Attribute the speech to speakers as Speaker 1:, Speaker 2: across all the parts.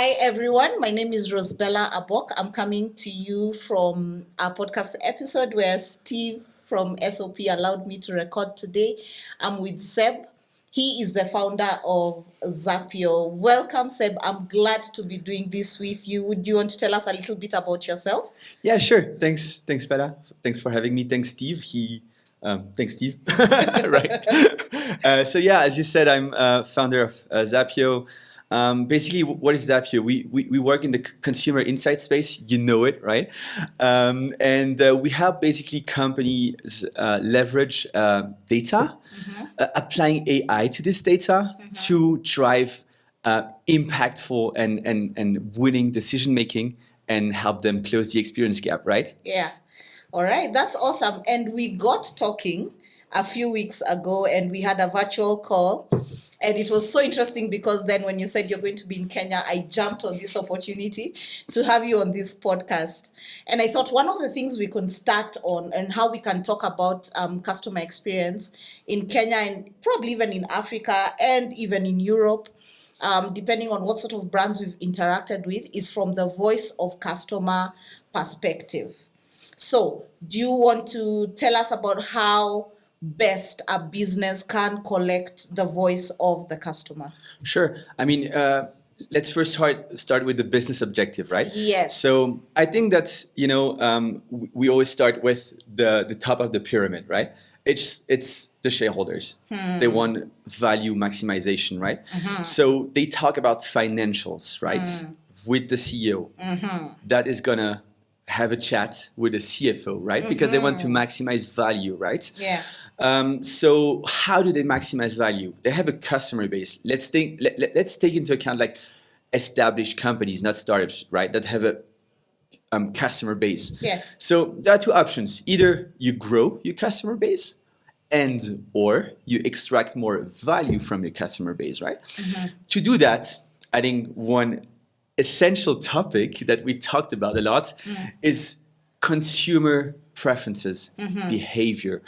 Speaker 1: Hi, everyone. My name is Rosebella Abok. I'm coming to you from a podcast episode where Steve from SOP allowed me to record today. I'm with Seb. He is the founder of Zapio. Welcome, Seb. I'm glad to be doing this with you. Would you want to tell us a little bit about yourself?
Speaker 2: Yeah, sure. Thanks, Bella. Thanks for having me. Thanks, Steve. Thanks, Steve. Right. So yeah, as you said, I'm founder of Zapio. Basically, what is Zapio? We work in the consumer insight space. You know it, right? And we help basically companies leverage data, applying AI to this data to drive impactful and winning decision making and help them close the experience gap, right?
Speaker 1: Yeah. All right. That's awesome. And we got talking a few weeks ago and we had a virtual call. And it was so interesting because then when you said you're going to be in Kenya, I jumped on this opportunity to have you on this podcast. And I thought one of the things we can start on and how we can talk about customer experience in Kenya and probably even in Africa and even in Europe, depending on what sort of brands we've interacted with, is from the voice of customer perspective. So, do you want to tell us about how best a business can collect the voice of the customer?
Speaker 2: Sure. I mean, let's first start with the business objective, right?
Speaker 1: Yes.
Speaker 2: So I think that we always start with the top of the pyramid, right? It's the shareholders. They want value maximization, right? So they talk about financials, right? With the CEO. That is gonna have a chat with the CFO, right? Because they want to maximize value, right?
Speaker 1: Yeah.
Speaker 2: So how do they maximize value? They have a customer base. Let's take into account like established companies, not startups, right? That have a customer base.
Speaker 1: Yes.
Speaker 2: So there are two options. Either you grow your customer base and or you extract more value from your customer base, right? To do that, I think one essential topic that we talked about a lot is consumer preferences, behavior.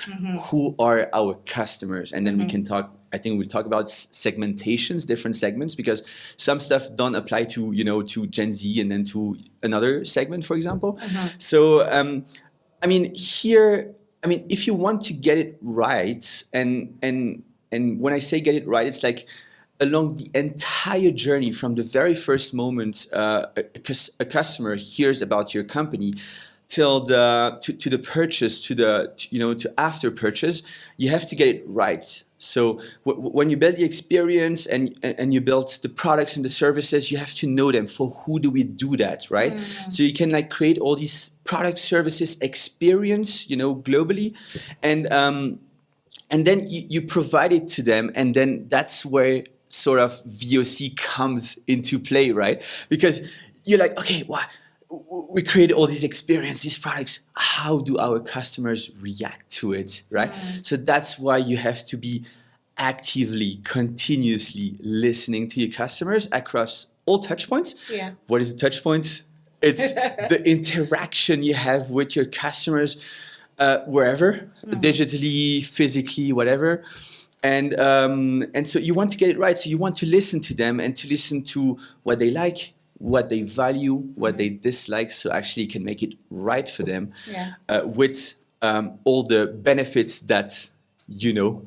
Speaker 2: Who are our customers? And then we can talk, I think we'll talk about segmentations, different segments, because some stuff don't apply to, to Gen Z and then to another segment, for example. So, I mean, if you want to get it right, and when I say get it right, it's like along the entire journey from the very first moment a customer hears about your company till to the purchase, to after purchase, you have to get it right. So when you build the experience and you build the products and the services, you have to know them. For who do we do that, right? So you can like create all these product services experience, globally, and then you provide it to them, and then that's where sort of VOC comes into play, right? Because you're like, okay, what? We create all these experiences, these products. How do our customers react to it, right? So that's why you have to be actively, continuously listening to your customers across all touch points.
Speaker 1: Yeah.
Speaker 2: What is the touch points? It's the interaction you have with your customers, wherever, digitally, physically, whatever. And so you want to get it right. So you want to listen to them and to listen to what they like, what they value, what they dislike, so actually you can make it right for them, with all the benefits that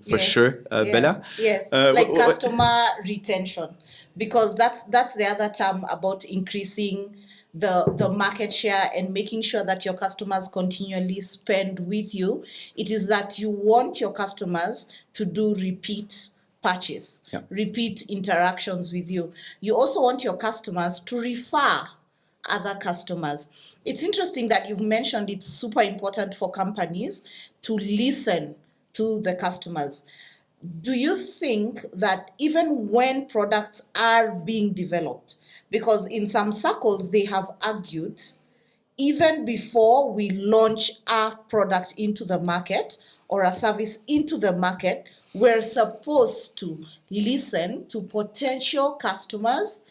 Speaker 2: for sure, Bella.
Speaker 1: Yes, like customer retention, because that's the other term about increasing the market share and making sure that your customers continually spend with you. It is that you want your customers to do repeat purchase, repeat interactions with you. You also want your customers to refer other customers. It's interesting that you've mentioned it's super important for companies to listen to the customers. Do you think that even when products are being developed, because in some circles they have argued, even before we launch a product into the market or a service into the market, we're supposed to listen to potential customers,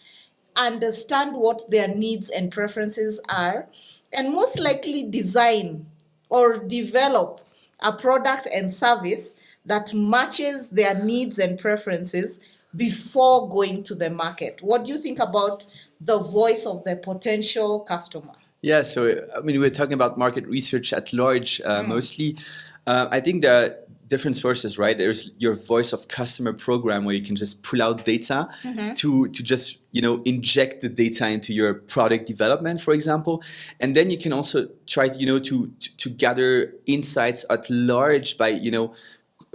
Speaker 1: understand what their needs and preferences are, and most likely design or develop a product and service that matches their needs and preferences before going to the market? What do you think about the voice of the potential customer?
Speaker 2: Yeah, so I mean, we're talking about market research at large mostly. I think there are different sources, right? There's your voice of customer program where you can just pull out data to just inject the data into your product development, for example, and then you can also try to gather insights at large by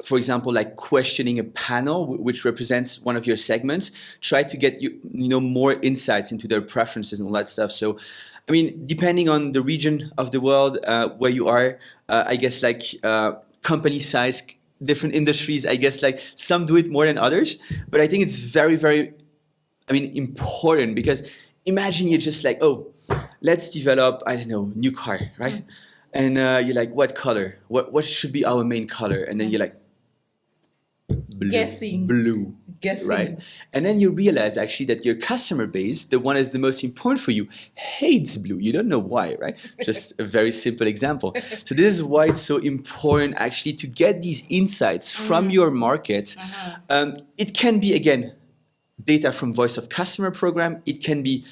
Speaker 2: for example, like questioning a panel which represents one of your segments, try to get more insights into their preferences and all that stuff. So, I mean, depending on the region of the world where you are, I guess like company size, different industries, I guess like some do it more than others. But I think it's very, very, important because imagine you're just like, oh, let's develop, I don't know, new car, right? And you're like, what color? What should be our main color? And then you're like, blue,
Speaker 1: Guessing.
Speaker 2: right? And then you realize actually that your customer base, the one that's the most important for you, hates blue. You don't know why, right? Just a very simple example. So this is why it's so important actually to get these insights from your market. It can be, again, data from voice of customer program. It can be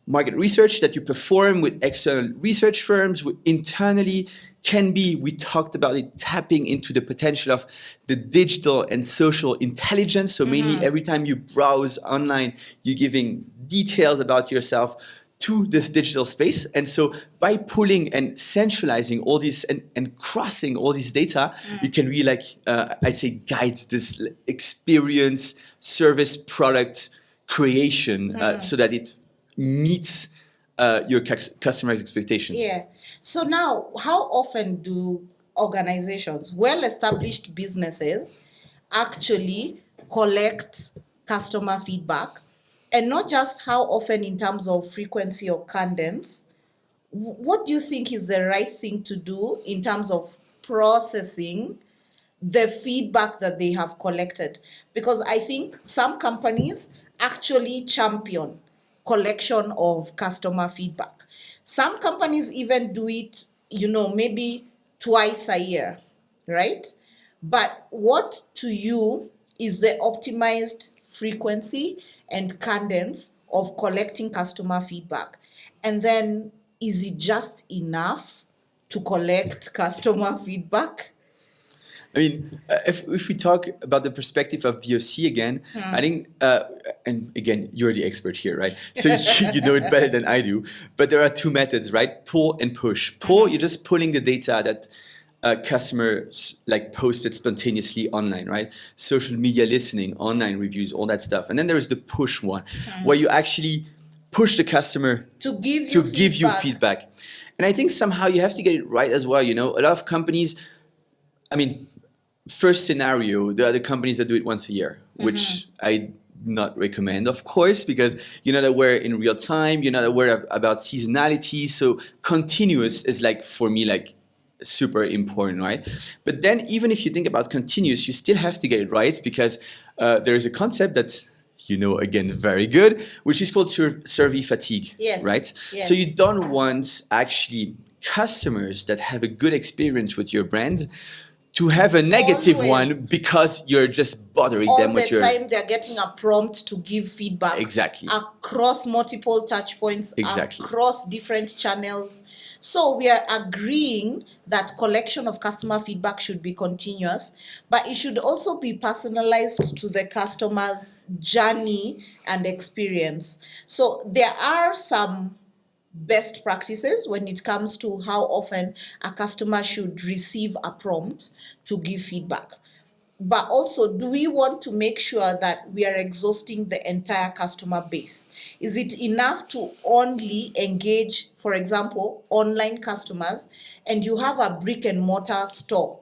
Speaker 2: market research that you perform with external research firms, internally. Can be, we talked about it, tapping into the potential of the digital and social intelligence. So mainly every time you browse online, you're giving details about yourself to this digital space. And so by pulling and centralizing all these and crossing all these data, you can really I'd say guide this experience, service, product creation so that it meets your customers' expectations.
Speaker 1: Yeah. So now, how often do organizations, well-established businesses, actually collect customer feedback? And not just how often in terms of frequency or cadence. What do you think is the right thing to do in terms of processing the feedback that they have collected? Because I think some companies actually champion collection of customer feedback. Some companies even do it, maybe twice a year, right? But what to you is the optimized frequency and cadence of collecting customer feedback? And then is it just enough to collect customer feedback?
Speaker 2: I mean, if we talk about the perspective of VOC again, I think, and again, you're the expert here, right? So you know it better than I do. But there are two methods, right? Pull and push. Pull, you're just pulling the data that customers posted spontaneously online, right? Social media listening, online reviews, all that stuff. And then there is the push one, where you actually push the customer
Speaker 1: To give
Speaker 2: you feedback. And I think somehow you have to get it right as well. A lot of companies, first scenario, there are the companies that do it once a year, which I not recommend, of course, because you're not aware in real time, you're not aware about seasonality. So continuous is for me, super important, right? But then even if you think about continuous, you still have to get it right because there is a concept that's, again, very good, which is called survey fatigue,
Speaker 1: Yes.
Speaker 2: right?
Speaker 1: Yes.
Speaker 2: So you don't want actually customers that have a good experience with your brand to have a negative
Speaker 1: Always.
Speaker 2: one because you're just bothering
Speaker 1: All
Speaker 2: them with
Speaker 1: the
Speaker 2: your...
Speaker 1: time they're getting a prompt to give feedback.
Speaker 2: Exactly.
Speaker 1: Across multiple touch points,
Speaker 2: Exactly.
Speaker 1: across different channels. So we are agreeing that collection of customer feedback should be continuous, but it should also be personalized to the customer's journey and experience. So there are some best practices when it comes to how often a customer should receive a prompt to give feedback. But also, do we want to make sure that we are exhausting the entire customer base? Is it enough to only engage, for example, online customers, and you have a brick and mortar store,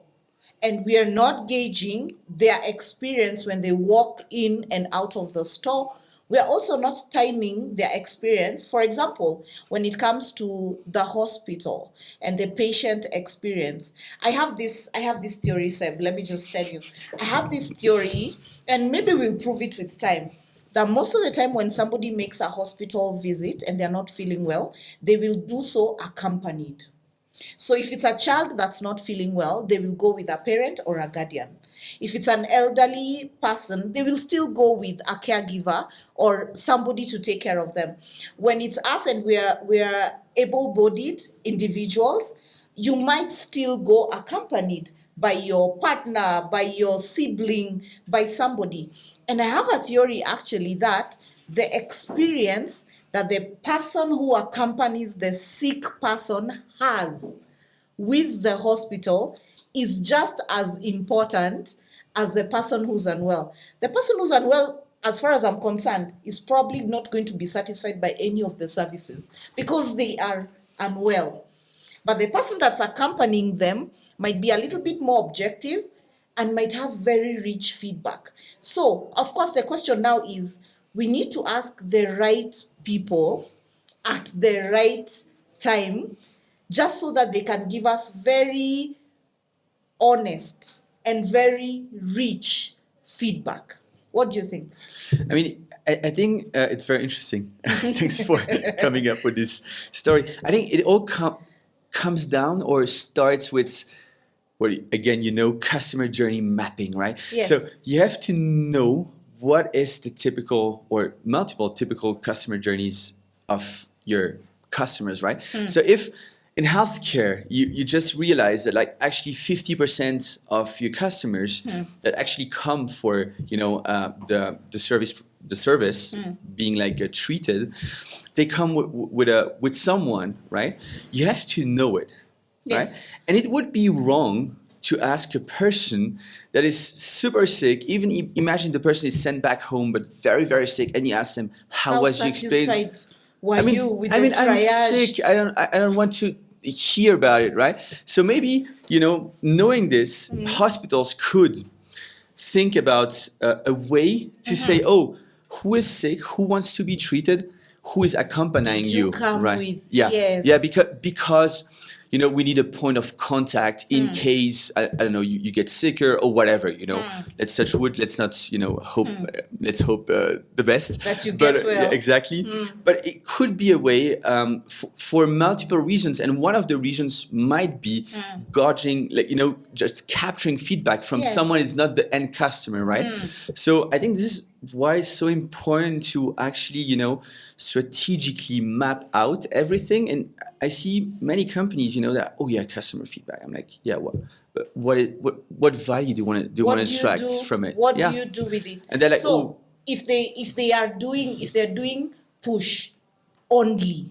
Speaker 1: and we are not gauging their experience when they walk in and out of the store? We are also not timing their experience. For example, when it comes to the hospital and the patient experience, I have this theory, Seb. Let me just tell you. I have this theory, and maybe we'll prove it with time, that most of the time when somebody makes a hospital visit and they're not feeling well, they will do so accompanied. So if it's a child that's not feeling well, they will go with a parent or a guardian. If it's an elderly person, they will still go with a caregiver or somebody to take care of them. When it's us and we're able-bodied individuals, you might still go accompanied by your partner, by your sibling, by somebody. And I have a theory actually that the experience that the person who accompanies the sick person has with the hospital is just as important as the person who's unwell. The person who's unwell, as far as I'm concerned, is probably not going to be satisfied by any of the services because they are unwell. But the person that's accompanying them might be a little bit more objective and might have very rich feedback. So, of course, the question now is we need to ask the right people at the right time just so that they can give us very honest and very rich feedback. What do you think?
Speaker 2: I mean, I think it's very interesting. Thanks for coming up with this story. I think it all comes down or starts with, well, again, customer journey mapping, right?
Speaker 1: Yes.
Speaker 2: So you have to know what is the typical or multiple typical customer journeys of your customers, right? So if in healthcare, you just realize that like actually 50% of your customers that actually come for the service being like treated, they come with someone, right? You have to know it, right?
Speaker 1: Yes.
Speaker 2: And it would be wrong to ask a person that is super sick, even imagine the person is sent back home but very, very sick, and you ask them, how was your experience?
Speaker 1: Satisfied were you with the
Speaker 2: I'm
Speaker 1: triage?
Speaker 2: sick. I don't want to hear about it, right? So maybe knowing this, hospitals could think about a way to say, oh, who is sick, who wants to be treated, who is accompanying
Speaker 1: Did
Speaker 2: you,
Speaker 1: you come
Speaker 2: right?
Speaker 1: with?
Speaker 2: Yeah,
Speaker 1: Yes.
Speaker 2: yeah, because we need a point of contact in case I don't know you get sicker or whatever. Let's touch wood. Let's not hope. Let's hope the best.
Speaker 1: That you
Speaker 2: But,
Speaker 1: get well.
Speaker 2: yeah, exactly. But it could be a way for multiple reasons, and one of the reasons might be gauging, just capturing feedback from
Speaker 1: Yes.
Speaker 2: someone is not the end customer, right? So I think this is why it's so important to actually strategically map out everything. And I see many companies that, oh yeah, customer feedback. I'm like, yeah, what value do you want to extract from it?
Speaker 1: What
Speaker 2: Yeah.
Speaker 1: do you do with it?
Speaker 2: And they're like,
Speaker 1: so
Speaker 2: oh,
Speaker 1: if they're doing push only,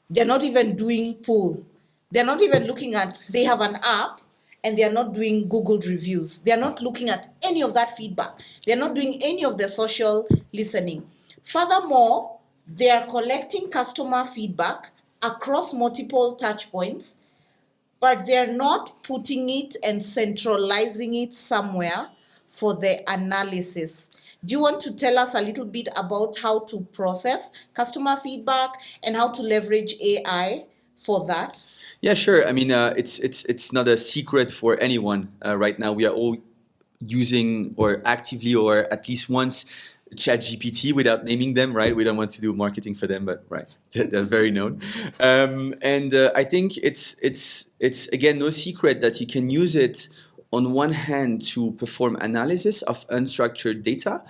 Speaker 1: they're not even doing pull. They're not even looking at. They have an app. And they are not doing Google reviews. They are not looking at any of that feedback. They are not doing any of the social listening. Furthermore, they are collecting customer feedback across multiple touch points, but they're not putting it and centralizing it somewhere for the analysis. Do you want to tell us a little bit about how to process customer feedback and how to leverage AI for that?
Speaker 2: yeah, sure. I mean, it's not a secret for anyone right now. We are all using or actively or at least once ChatGPT without naming them, right? We don't want to do marketing for them, but right, they're very known. And I think it's again no secret that you can use it on one hand to perform analysis of unstructured data,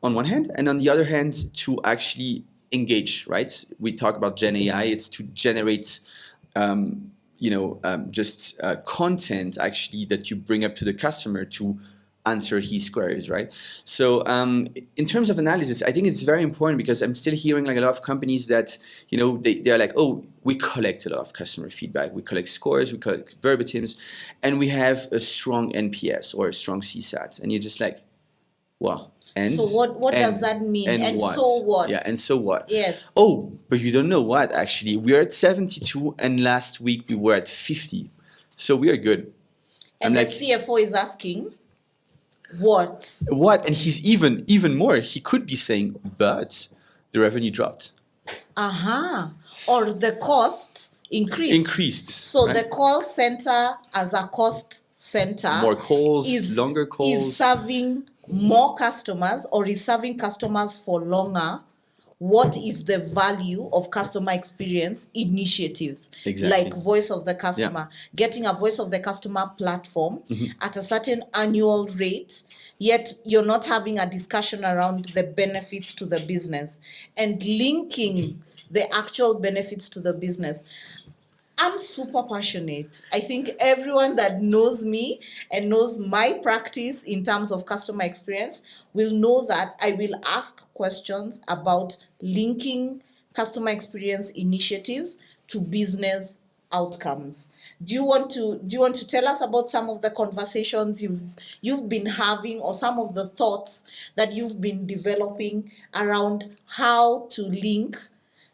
Speaker 2: on one hand, and on the other hand to actually engage. Right? We talk about Gen AI. It's to generate. Just content actually that you bring up to the customer to answer his queries, right? So in terms of analysis, I think it's very important because I'm still hearing like a lot of companies that, they're like, oh, we collect a lot of customer feedback. We collect scores, we collect verbatims, and we have a strong NPS or a strong CSAT. And you're just like, wow. And
Speaker 1: so what does that mean? And
Speaker 2: what?
Speaker 1: So what?
Speaker 2: Yeah, and so what?
Speaker 1: Yes.
Speaker 2: Oh, but you don't know what, actually. We're at 72, and last week we were at 50. So we are good.
Speaker 1: And the CFO is asking, what?
Speaker 2: What? And he's even more. He could be saying, but the revenue dropped.
Speaker 1: Or the cost increased. So
Speaker 2: right?
Speaker 1: the call center as a cost center,
Speaker 2: more calls, longer calls,
Speaker 1: is serving more customers or is serving customers for longer, what is the value of customer experience initiatives,
Speaker 2: Exactly.
Speaker 1: like voice of the customer, getting a voice of the customer platform at a certain annual rate, yet you're not having a discussion around the benefits to the business and linking the actual benefits to the business. I'm super passionate. I think everyone that knows me and knows my practice in terms of customer experience will know that I will ask questions about linking customer experience initiatives to business outcomes. Do you want to tell us about some of the conversations you've been having, or some of the thoughts that you've been developing around how to link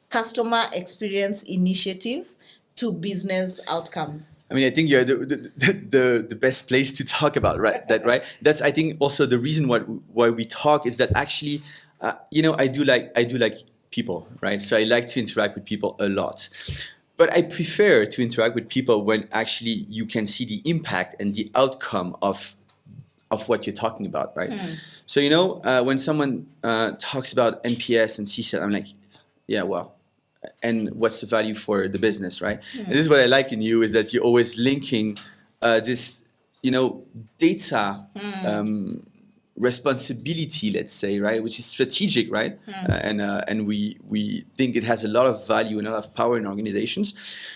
Speaker 1: customer experience initiatives to business outcomes?
Speaker 2: I mean, I think you're the best place to talk about that, right? That's, I think, also the reason why we talk is that actually, I do like people, right? So I like to interact with people a lot, but I prefer to interact with people when actually you can see the impact and the outcome of what you're talking about, right? So when someone talks about NPS and CSAT, I'm like, yeah, well, and what's the value for the business, right? And this is what I like in you, is that you're always linking this, data responsibility, let's say, right, which is strategic, right? And we think it has a lot of value and a lot of power in organizations,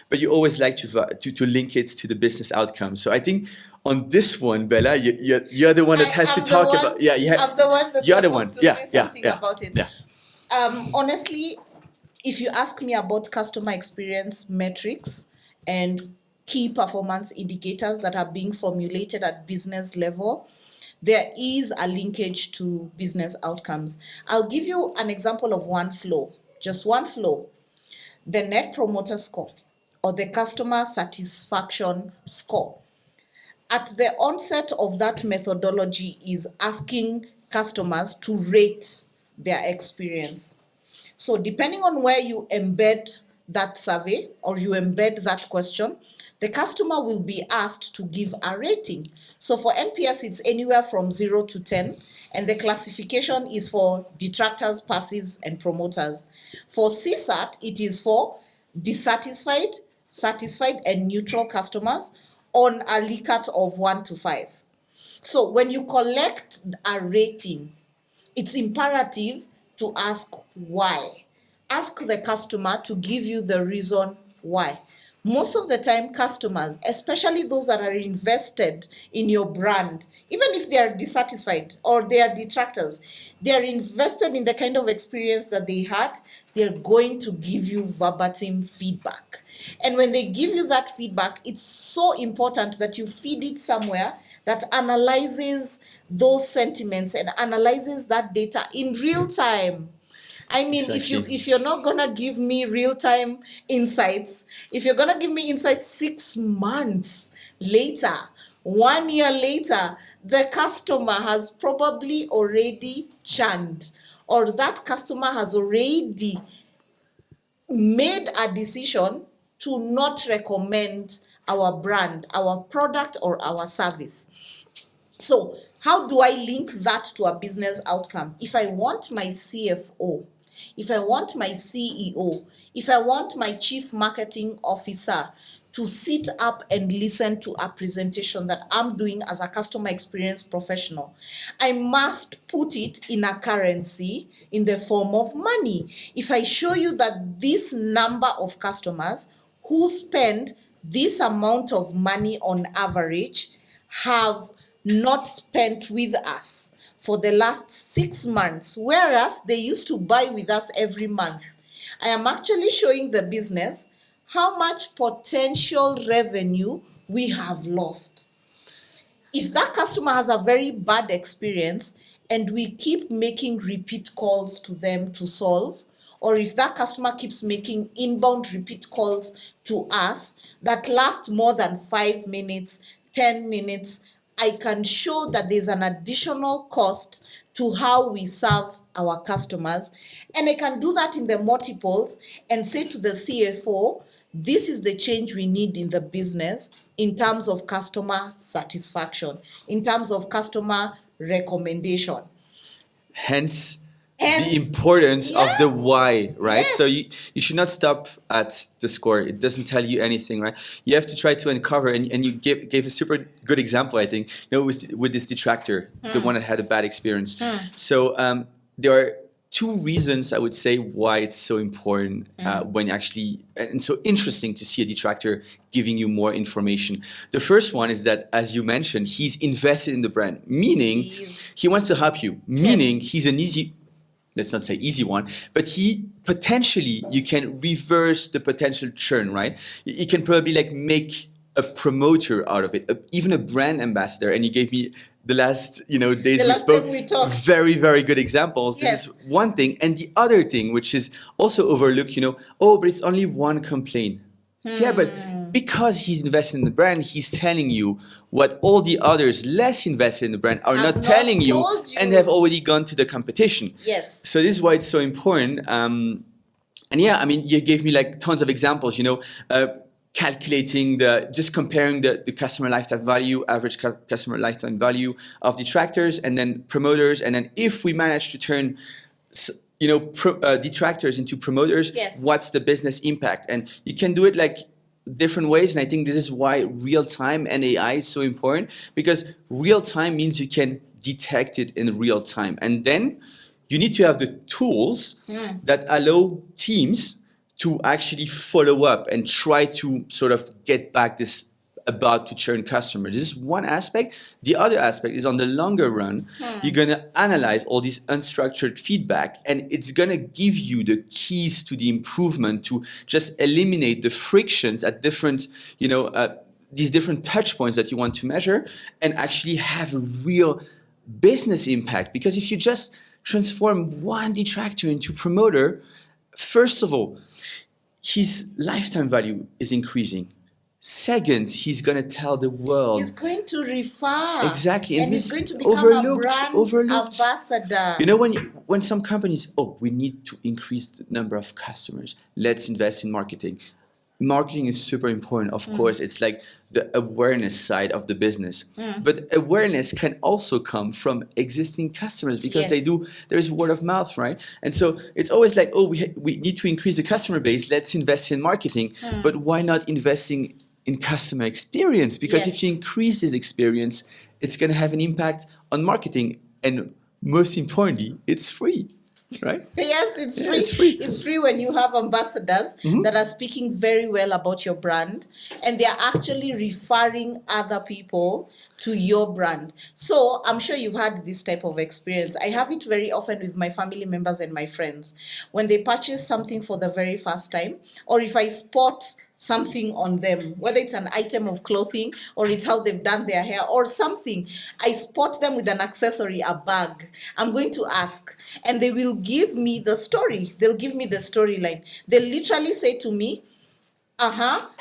Speaker 2: but you always like to link it to the business outcome. So I think on this one, Bella, you're the one that has to talk about. Yeah,
Speaker 1: I'm the one that's
Speaker 2: you're the
Speaker 1: supposed
Speaker 2: one.
Speaker 1: to
Speaker 2: Yeah,
Speaker 1: say
Speaker 2: yeah,
Speaker 1: something
Speaker 2: yeah,
Speaker 1: about it.
Speaker 2: yeah.
Speaker 1: Honestly, if you ask me about customer experience metrics and key performance indicators that are being formulated at business level, there is a linkage to business outcomes. I'll give you an example of one flow, just one flow: the Net Promoter Score, or the customer satisfaction score. At the onset of that methodology is asking customers to rate their experience. So depending on where you embed that survey or you embed that question, the customer will be asked to give a rating. So for NPS, it's anywhere from 0 to 10, and the classification is for detractors, passives, and promoters. For CSAT, it is for dissatisfied, satisfied, and neutral customers on a Likert of 1 to 5. So when you collect a rating, it's imperative to ask why. Ask the customer to give you the reason why. Most of the time, customers, especially those that are invested in your brand, even if they are dissatisfied or they are detractors, they are invested in the kind of experience that they had. They're going to give you verbatim feedback. And when they give you that feedback, it's so important that you feed it somewhere that analyzes those sentiments and analyzes that data in real time. I mean,
Speaker 2: Exactly.
Speaker 1: if you're not gonna give me real time insights, if you're gonna give me insights 6 months later, 1 year later, the customer has probably already churned, or that customer has already made a decision to not recommend our brand, our product, or our service. So how do I link that to a business outcome? If I want my CFO, if I want my CEO, if I want my chief marketing officer to sit up and listen to a presentation that I'm doing as a customer experience professional, I must put it in a currency in the form of money. If I show you that this number of customers who spend this amount of money on average have not spent with us for the last 6 months, whereas they used to buy with us every month, I am actually showing the business how much potential revenue we have lost. If that customer has a very bad experience and we keep making repeat calls to them to solve, or if that customer keeps making inbound repeat calls to us that last more than 5 minutes, 10 minutes, I can show that there's an additional cost to how we serve our customers. And I can do that in the multiples and say to the CFO, this is the change we need in the business in terms of customer satisfaction, in terms of customer recommendation.
Speaker 2: Hence the importance of the
Speaker 1: Yes.
Speaker 2: why, right? So
Speaker 1: Yes.
Speaker 2: you should not stop at the score. It doesn't tell you anything, right? You have to try to uncover, and you gave a super good example, I think, with this detractor, the one that had a bad experience. So there are two reasons I would say why it's so important when you actually, and so interesting to see a detractor giving you more information. The first one is that, as you mentioned, he's invested in the brand, meaning he wants to help you, meaning he's an easy, let's not say easy one, but he potentially, you can reverse the potential churn, right? You can probably like make a promoter out of it, even a brand ambassador. And you gave me the last, days
Speaker 1: The
Speaker 2: we
Speaker 1: last
Speaker 2: spoke,
Speaker 1: time we talked.
Speaker 2: very, very good examples.
Speaker 1: Yes.
Speaker 2: This is one thing. And the other thing, which is also overlooked, oh, but it's only one complaint. Yeah, but because he's invested in the brand, he's telling you what all the others less invested in the brand are
Speaker 1: Have
Speaker 2: not telling you,
Speaker 1: told
Speaker 2: and have already gone to the competition.
Speaker 1: Yes.
Speaker 2: So this is why it's so important. And yeah, I mean, you gave me like tons of examples, calculating just comparing the customer lifetime value, average customer lifetime value of detractors and then promoters. And then if we manage to turn detractors into promoters,
Speaker 1: Yes.
Speaker 2: what's the business impact? And you can do it like different ways. And I think this is why real time and AI is so important, because real time means you can detect it in real time. And then you need to have the tools that allow teams to actually follow up and try to sort of get back this about to churn customers. This is one aspect. The other aspect is on the longer run, you're going to analyze all this unstructured feedback, and it's going to give you the keys to the improvement to just eliminate the frictions at different, these different touch points that you want to measure, and actually have a real business impact. Because if you just transform one detractor into promoter, first of all, his lifetime value is increasing. Second, he's going to tell the world.
Speaker 1: He's going to refer.
Speaker 2: Exactly.
Speaker 1: And
Speaker 2: this
Speaker 1: he's going to become a brand
Speaker 2: overlooked.
Speaker 1: ambassador.
Speaker 2: When some companies, we need to increase the number of customers, let's invest in marketing. Marketing is super important, of course. It's like the awareness side of the business. But awareness can also come from existing customers, because there's word of mouth, right? And so it's always like, we need to increase the customer base, let's invest in marketing. But why not investing in customer experience? Because if you increase this experience, it's going to have an impact on marketing. And most importantly, it's free. Right?
Speaker 1: Yes, it's free.
Speaker 2: It's free.
Speaker 1: It's free when you have ambassadors that are speaking very well about your brand, and they are actually referring other people to your brand. So I'm sure you've had this type of experience. I have it very often with my family members and my friends. When they purchase something for the very first time, or if I spot something on them, whether it's an item of clothing or it's how they've done their hair or something, I spot them with an accessory, a bag, I'm going to ask, and they will give me the story. They'll give me the storyline. They'll literally say to me,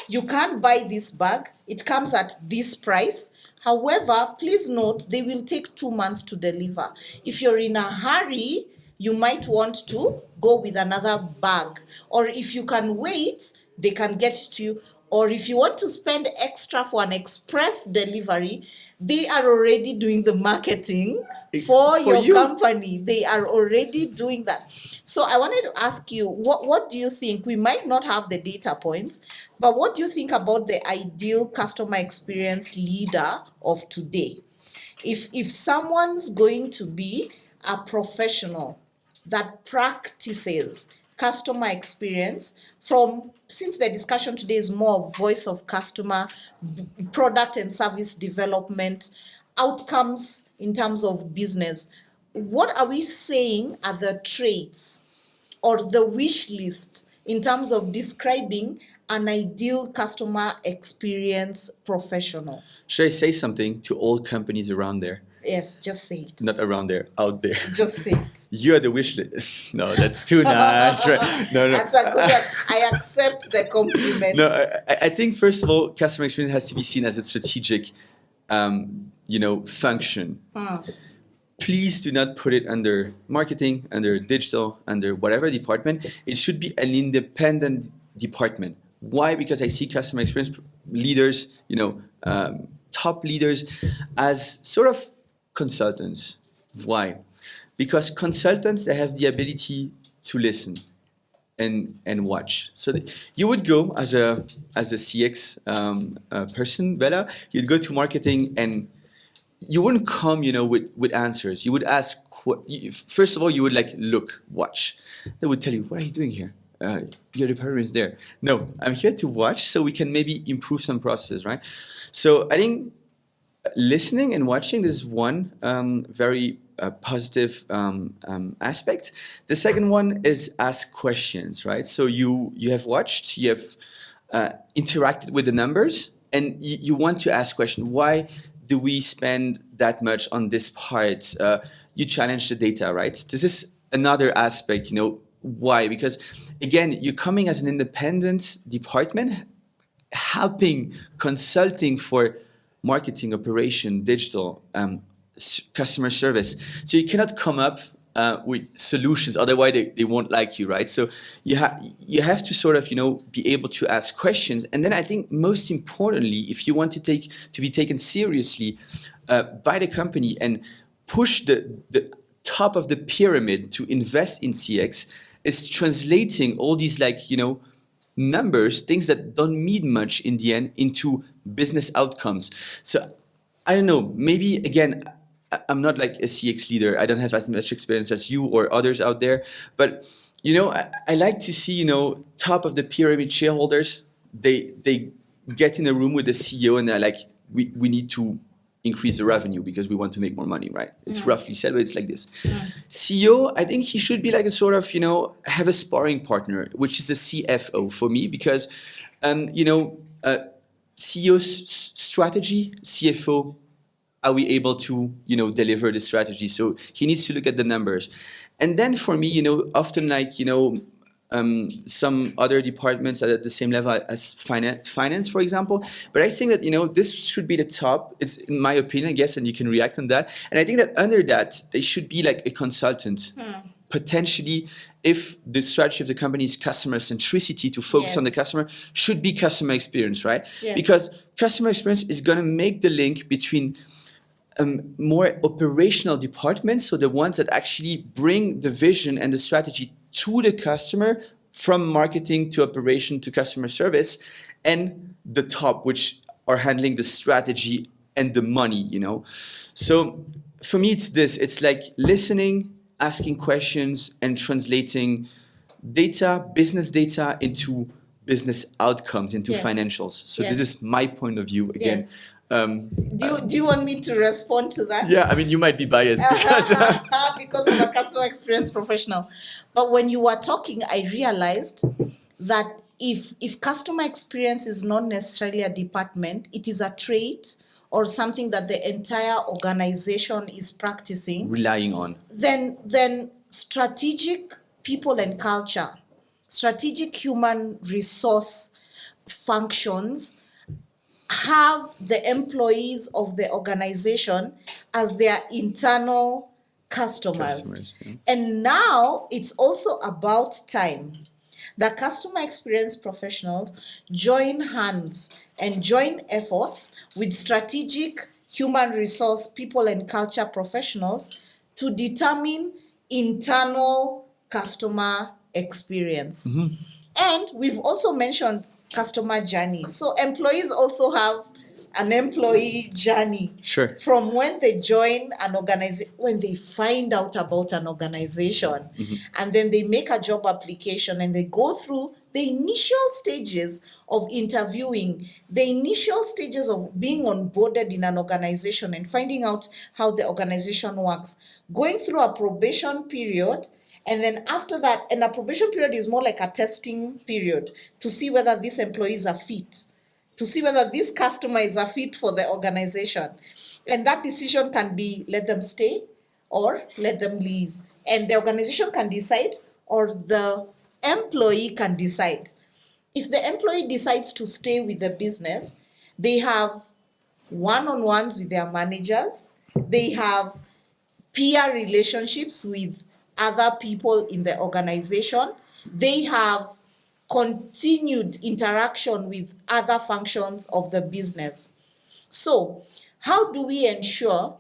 Speaker 1: you can't buy this bag, it comes at this price. However, please note, they will take 2 months to deliver. If you're in a hurry, you might want to go with another bag, or if you can wait, they can get to you. Or if you want to spend extra for an express delivery, they are already doing the marketing for your company. They are already doing that. So I wanted to ask you, what do you think? We might not have the data points, but what do you think about the ideal customer experience leader of today? If someone's going to be a professional that practices customer experience since the discussion today is more of voice of customer, product and service development, outcomes in terms of business, what are we saying are the traits or the wish list in terms of describing an ideal customer experience professional?
Speaker 2: Should I say something to all companies around there?
Speaker 1: Yes, just say it.
Speaker 2: Not around there, out there.
Speaker 1: Just say it.
Speaker 2: You are the wish list. No, that's too nice, right? No.
Speaker 1: That's a good one. I accept the compliment.
Speaker 2: No, I think first of all, customer experience has to be seen as a strategic, function. Please do not put it under marketing, under digital, under whatever department. It should be an independent department. Why? Because I see customer experience leaders, top leaders as sort of consultants. Why? because consultants, they have the ability to listen and watch. So you would go as a CX person, Bella. You'd go to marketing, and you wouldn't come, with answers. You would ask. First of all, you would like look, watch. They would tell you, "What are you doing here? Your department is there." No, I'm here to watch, so we can maybe improve some processes, right? So I think listening and watching is one very positive aspect. The second one is ask questions, right? So you have watched, you have interacted with the numbers, and you want to ask questions. Why do we spend that much on this part? You challenge the data, right? This is another aspect, why? Because again, you're coming as an independent department, helping, consulting for marketing, operation, digital, customer service. So you cannot come up with solutions, otherwise they won't like you, right? So you have to sort of be able to ask questions, and then I think most importantly, if you want to be taken seriously by the company and push the top of the pyramid to invest in CX, it's translating all these numbers, things that don't mean much in the end, into business outcomes. So I don't know, maybe again, I'm not like a CX leader. I don't have as much experience as you or others out there, but I like to see top of the pyramid shareholders. They get in a room with the CEO and they're like, we need to increase the revenue because we want to make more money, right? It's roughly said, but it's like this. CEO, I think he should be like a sort of, have a sparring partner, which is a CFO for me, because, CEO's strategy, CFO, are we able to, deliver the strategy? So he needs to look at the numbers. And then for me, often some other departments are at the same level as finance, for example. But I think that, this should be the top. It's in my opinion, I guess, and you can react on that. And I think that under that, they should be like a consultant. Potentially, if the strategy of the company is customer centricity, to focus on the customer, should be customer experience, right?
Speaker 1: Yes.
Speaker 2: Because customer experience is going to make the link between more operational departments, so the ones that actually bring the vision and the strategy to the customer, from marketing to operation to customer service, and the top, which are handling the strategy and the money, So for me, it's this. It's like listening, asking questions, and translating data, business data, into business outcomes, into financials. So this is my point of view again.
Speaker 1: Yes. Do you want me to respond to that?
Speaker 2: Yeah, I mean, you might be biased
Speaker 1: because I'm a customer experience professional. But when you were talking, I realized that if customer experience is not necessarily a department, it is a trait or something that the entire organization is practicing,
Speaker 2: relying on,
Speaker 1: then strategic people and culture, strategic human resource functions have the employees of the organization as their internal customers. And now it's also about time. The customer experience professionals join hands and join efforts with strategic human resource people and culture professionals to determine internal customer experience. And we've also mentioned customer journey. So employees also have an employee journey.
Speaker 2: Sure.
Speaker 1: From when they join an organization, when they find out about an organization, and then they make a job application and they go through the initial stages of interviewing, the initial stages of being onboarded in an organization and finding out how the organization works, going through a probation period. And then after that, and a probation period is more like a testing period to see whether these employees are fit, to see whether this customer is a fit for the organization. And that decision can be let them stay or let them leave. And the organization can decide, or the employee can decide. If the employee decides to stay with the business, they have one-on-ones with their managers, they have peer relationships with other people in the organization, they have continued interaction with other functions of the business. So, how do we ensure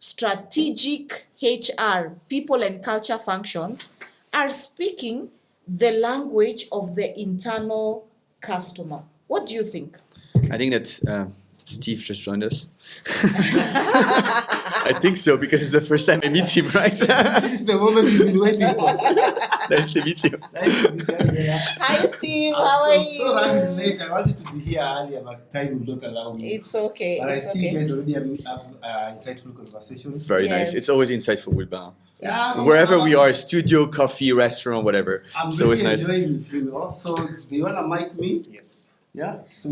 Speaker 1: strategic HR, people and culture functions, are speaking the language of the internal customer. What do you think?
Speaker 2: I think that Steve just joined us. I think so, because it's the first time I meet him, right?
Speaker 3: This is the moment we've been waiting for.
Speaker 2: Nice to meet you.
Speaker 3: Nice to meet you.
Speaker 1: Hi, Steve. How are
Speaker 3: I'm so running
Speaker 1: you?
Speaker 3: late. I wanted to be here earlier, but time would not allow me.
Speaker 1: It's okay.
Speaker 3: But
Speaker 1: It's
Speaker 3: I see you
Speaker 1: okay.
Speaker 3: guys already have insightful conversations.
Speaker 2: Very
Speaker 1: Yes.
Speaker 2: nice. It's always insightful with Bar.
Speaker 3: Yeah,
Speaker 2: Wherever we are, studio, coffee, restaurant, whatever.
Speaker 3: I'm
Speaker 2: It's
Speaker 3: really
Speaker 2: always nice.
Speaker 3: enjoying it, you know. So, do you want to mic me?
Speaker 4: Yes.
Speaker 3: Yeah.
Speaker 1: So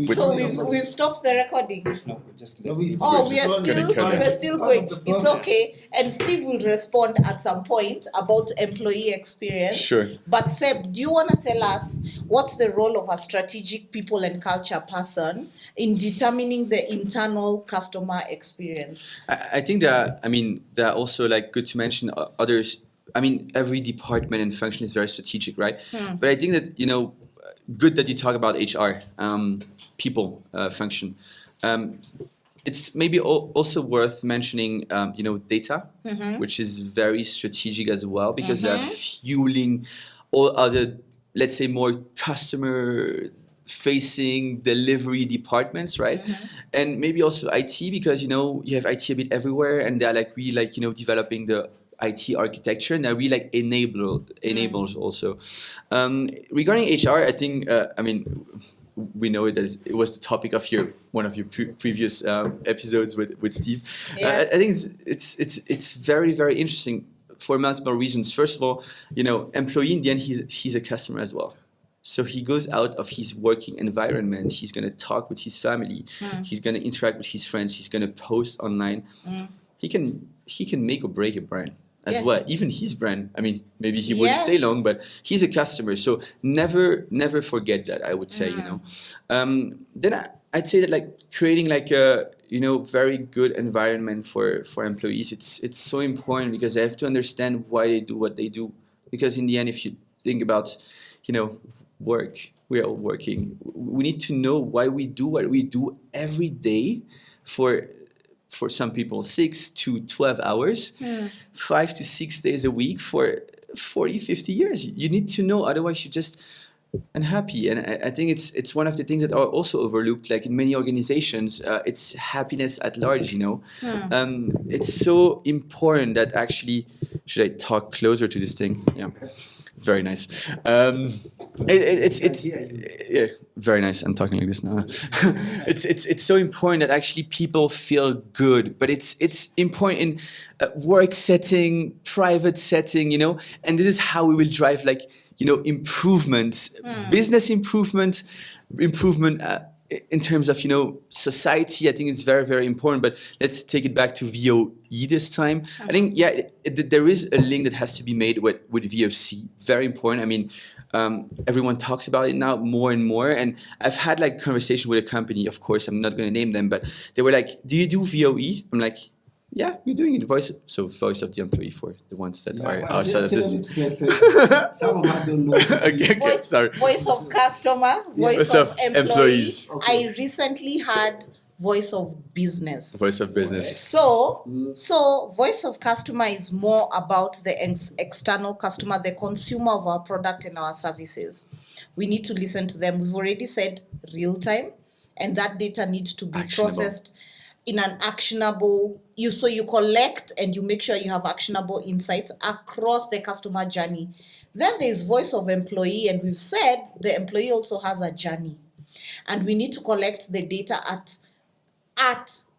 Speaker 1: we've stopped the recording.
Speaker 4: No, just
Speaker 3: No, we-
Speaker 1: Oh, we are
Speaker 3: Sorry.
Speaker 1: still
Speaker 2: Sorry.
Speaker 1: we're still going. It's okay. And Steve will respond at some point about employee experience.
Speaker 2: Sure.
Speaker 1: But Seb, do you want to tell us what's the role of a strategic people and culture person in determining the internal customer experience?
Speaker 2: I think that, they're also like good to mention others. Every department and function is very strategic, right? But I think that, good that you talk about HR, people function. It's maybe also worth mentioning, data, which is very strategic as well, because they're fueling all other, let's say, more customer-facing delivery departments, right? And maybe also IT, because you have IT a bit everywhere, and they're like really like developing the IT architecture, and that really like enables also. Regarding HR, I think we know it as it was the topic of one of your previous episodes with Steve.
Speaker 1: Yeah.
Speaker 2: I think it's very, very interesting for multiple reasons. First of all, employee in the end he's a customer as well. So he goes out of his working environment. He's gonna talk with his family. He's gonna interact with his friends. He's gonna post online. He can make or break a brand as
Speaker 1: Yes.
Speaker 2: well, even his brand. Maybe he wouldn't stay
Speaker 1: Yes.
Speaker 2: long, but he's a customer. So never forget that, I would say, Then I'd say that like creating like a very good environment for employees. It's so important, because they have to understand why they do what they do. Because in the end, if you think about work, we are all working. We need to know why we do what we do every day for some people 6 to 12 hours, 5 to 6 days a week for 40, 50 years. You need to know, otherwise you're just unhappy. And I think it's one of the things that are also overlooked, like in many organizations, it's happiness at large, It's so important that actually, should I talk closer to this thing? Yeah. Very nice. It's yeah, very nice. I'm talking like this now. It's so important that actually people feel good, but it's important in work setting, private setting, and this is how we will drive like improvements, business improvement in terms of society. I think it's very, very important. But let's take it back to VOE this time. I think there is a link that has to be made with VOC. Very important. Everyone talks about it now more and more. And I've had like conversation with a company. Of course, I'm not going to name them, but they were like, "Do you do VOE?" I'm like, "Yeah, we're doing it." Voice of the employee for the ones that are outside of this.
Speaker 3: Some of us don't know.
Speaker 2: Okay, sorry.
Speaker 1: Voice of customer, voice
Speaker 2: Voice
Speaker 1: of
Speaker 2: of
Speaker 1: employees.
Speaker 2: employees.
Speaker 3: Okay.
Speaker 1: I recently had voice of business.
Speaker 2: Voice of business.
Speaker 1: So voice of customer is more about the external customer, the consumer of our product and our services. We need to listen to them. We've already said real time, and that data needs to be
Speaker 2: Actionable.
Speaker 1: processed in an actionable. You collect and you make sure you have actionable insights across the customer journey. Then there's voice of employee, and we've said the employee also has a journey, and we need to collect the data at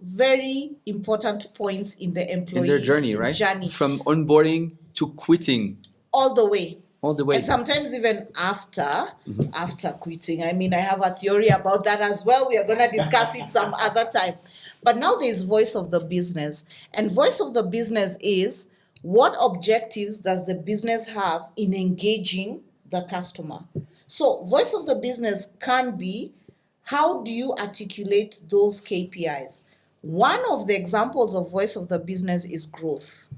Speaker 1: very important points in the employee's
Speaker 2: In their journey, right? From onboarding to quitting,
Speaker 1: all the way.
Speaker 2: all the way.
Speaker 1: And sometimes even after quitting. I have a theory about that as well. We are going to discuss it some other time. But now there's voice of the business. And voice of the business is, what objectives does the business have in engaging the customer? So voice of the business can be, how do you articulate those KPIs? One of the examples of voice of the business is growth,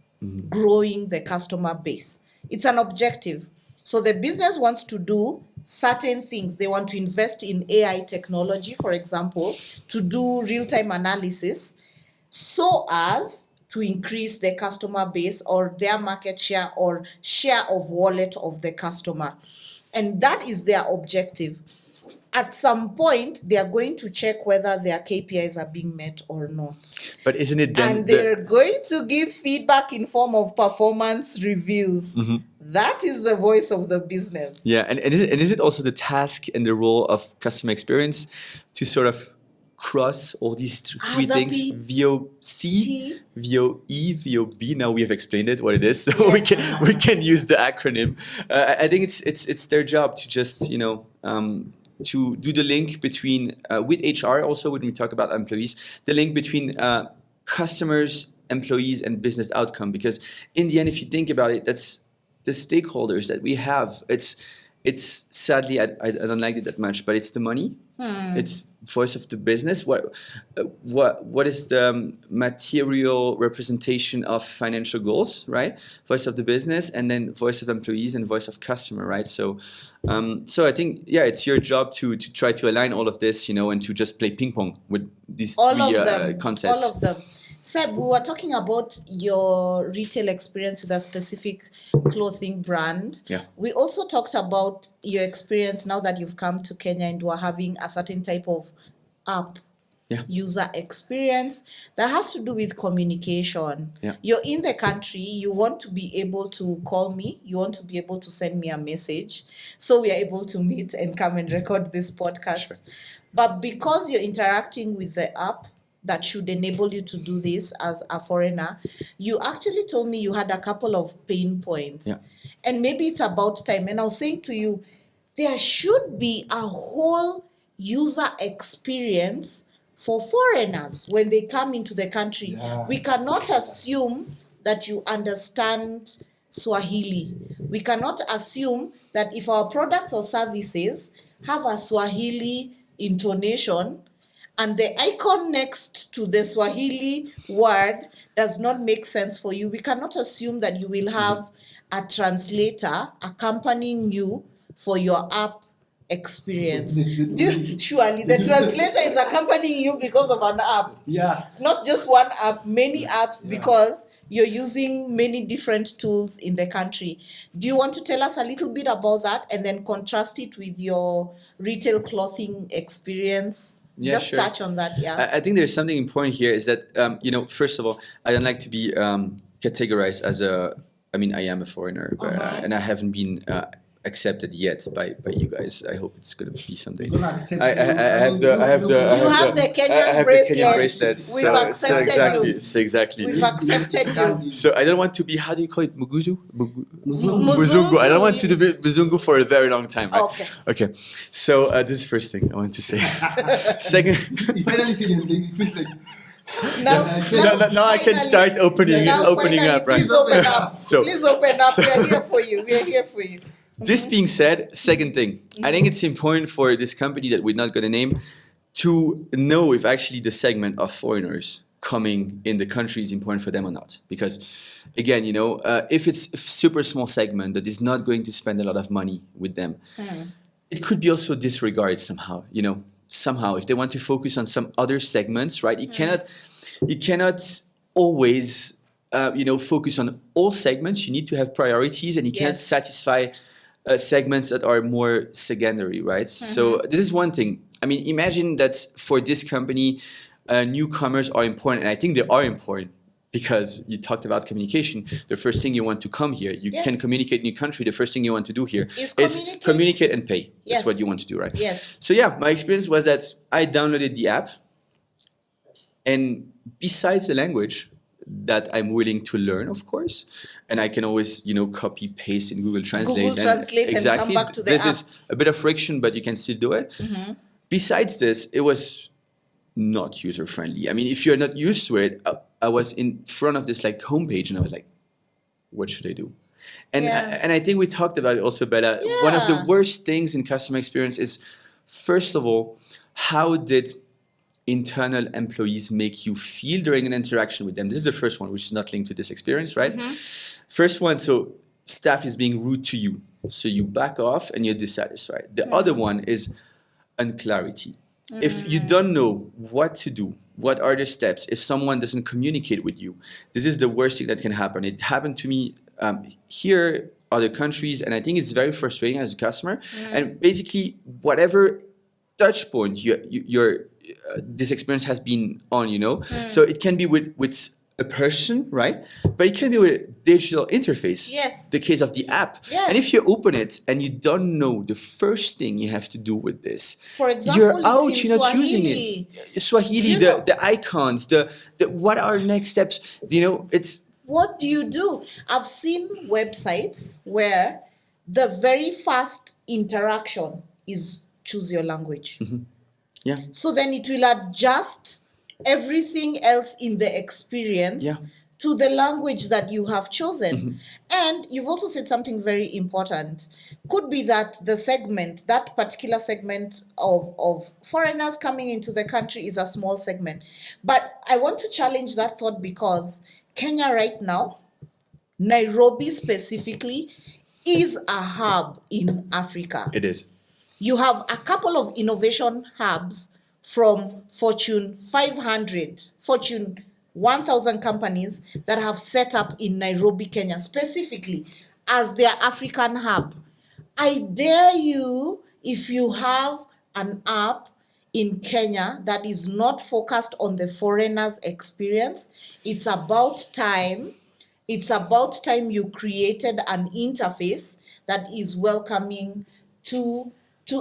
Speaker 1: growing the customer base. It's an objective. So the business wants to do certain things. They want to invest in AI technology, for example, to do real-time analysis, so as to increase their customer base or their market share or share of wallet of the customer. And that is their objective. At some point, they are going to check whether their KPIs are being met or not.
Speaker 2: But isn't it then
Speaker 1: And they're going to give feedback in form of performance reviews. That is the voice of the business.
Speaker 2: yeah, and is it also the task and the role of customer experience to sort of cross all these three
Speaker 1: Other
Speaker 2: things,
Speaker 1: P-
Speaker 2: VOC, VOE, VOB? Now we have explained it what it is, so
Speaker 1: Yes.
Speaker 2: we can use the acronym. I think it's their job to just to do the link between with HR also when we talk about employees, the link between customers, employees, and business outcome. Because in the end, if you think about it, that's the stakeholders that we have. It's sadly I don't like it that much, but it's the money. It's voice of the business. What is the material representation of financial goals, right? Voice of the business, and then voice of employees and voice of customer, right? So I think it's your job to try to align all of this, and to just play ping pong with these
Speaker 1: All
Speaker 2: three
Speaker 1: of them.
Speaker 2: concepts.
Speaker 1: All of them. Seb, we were talking about your retail experience with a specific clothing brand.
Speaker 2: Yeah.
Speaker 1: We also talked about your experience now that you've come to Kenya and you are having a certain type of app user experience that has to do with communication.
Speaker 2: Yeah.
Speaker 1: You're in the country, you want to be able to call me, you want to be able to send me a message. So we are able to meet and come and record this podcast.
Speaker 2: Sure.
Speaker 1: But because you're interacting with the app, that should enable you to do this as a foreigner, you actually told me you had a couple of pain points.
Speaker 2: Yeah.
Speaker 1: And maybe it's about time. And I was saying to you, there should be a whole user experience for foreigners when they come into the country.
Speaker 3: Yeah.
Speaker 1: We cannot assume that you understand Swahili. We cannot assume that if our products or services have a Swahili intonation, and the icon next to the Swahili word does not make sense for you, we cannot assume that you will have a translator accompanying you for your app experience. Surely the translator is accompanying you because of an app.
Speaker 3: Yeah.
Speaker 1: Not just one app, many apps, because you're using many different tools in the country. Do you want to tell us a little bit about that and then contrast it with your retail clothing experience?
Speaker 2: Yeah,
Speaker 1: Just
Speaker 2: sure.
Speaker 1: touch on that, yeah.
Speaker 2: I think there's something important here is that, first of all, I don't like to be categorized as I am a foreigner, but, and I haven't been accepted yet by you guys. I hope it's going to be something.
Speaker 3: We're gonna accept
Speaker 2: I
Speaker 3: you.
Speaker 2: have the
Speaker 1: You have the Kenyan bracelet.
Speaker 2: bracelets.
Speaker 1: We've
Speaker 2: so
Speaker 1: accepted
Speaker 2: exactly,
Speaker 1: you.
Speaker 2: so exactly.
Speaker 1: We've accepted you.
Speaker 2: So I don't want to be, how do you call it, Muguzu?
Speaker 3: Muzungu.
Speaker 2: Muzungu. I don't want to be Muzungu for a very long time. Right?
Speaker 1: Okay.
Speaker 2: Okay. So this is the first thing I want to say. Second.
Speaker 3: He finally said it. It feels like
Speaker 1: Now
Speaker 2: Now I can start opening
Speaker 1: finally,
Speaker 2: up, right?
Speaker 1: Please open up.
Speaker 2: So-
Speaker 1: Please open up. We are here for you. We are here for you.
Speaker 2: This being said, second thing, I think it's important for this company that we're not going to name to know if actually the segment of foreigners coming in the country is important for them or not. Because again, if it's a super small segment that is not going to spend a lot of money with them, it could be also disregarded somehow, somehow if they want to focus on some other segments, right? You cannot always focus on all segments. You need to have priorities, and you can't
Speaker 1: Yes.
Speaker 2: satisfy segments that are more secondary, right? So this is one thing. I mean, imagine that for this company, newcomers are important, and I think they are important because you talked about communication. The first thing you want to come here, you
Speaker 1: Yes.
Speaker 2: can communicate in your country. The first thing you want to do here
Speaker 1: Is
Speaker 2: is communicate and pay.
Speaker 1: Yes.
Speaker 2: That's what you want to do, right?
Speaker 1: Yes.
Speaker 2: So yeah, my experience was that I downloaded the app, and besides the language that I'm willing to learn, of course, and I can always, copy paste in Google Translate.
Speaker 1: Translate and come back to the
Speaker 2: this
Speaker 1: app.
Speaker 2: is a bit of friction, but you can still do it. Besides this, it was not user friendly. I mean, if you're not used to it, I was in front of this homepage, and I was like, what should I do? And I think we talked about it also, Bella. One of the
Speaker 1: Yeah.
Speaker 2: worst things in customer experience is, first of all, how did internal employees make you feel during an interaction with them? This is the first one, which is not linked to this experience, right? First one, so staff is being rude to you. So you back off and you're dissatisfied. The other one is unclarity. If you don't know what to do, what are the steps, if someone doesn't communicate with you, this is the worst thing that can happen. It happened to me here, other countries, and I think it's very frustrating as a customer. And basically, whatever touch point your this experience has been on, so it can be with a person, right? But it can be with a digital interface.
Speaker 1: Yes.
Speaker 2: The case of the app.
Speaker 1: Yes.
Speaker 2: And if you open it and you don't know the first thing you have to do with this,
Speaker 1: For example,
Speaker 2: you're
Speaker 1: it's
Speaker 2: out,
Speaker 1: in
Speaker 2: you're not using
Speaker 1: Swahili.
Speaker 2: it. Swahili,
Speaker 1: Do you know-
Speaker 2: the icons, the what are next steps? It's
Speaker 1: What do you do? I've seen websites where the very first interaction is choose your language.
Speaker 2: yeah.
Speaker 1: So then it will adjust everything else in the experience
Speaker 2: Yeah.
Speaker 1: to the language that you have chosen. And you've also said something very important. Could be that that particular segment of foreigners coming into the country is a small segment. But I want to challenge that thought because Kenya right now, Nairobi specifically, is a hub in Africa.
Speaker 2: It is.
Speaker 1: You have a couple of innovation hubs from Fortune 500, Fortune 1000 companies that have set up in Nairobi, Kenya, specifically as their African hub. I dare you, if you have an app in Kenya that is not focused on the foreigner's experience, it's about time you created an interface that is welcoming to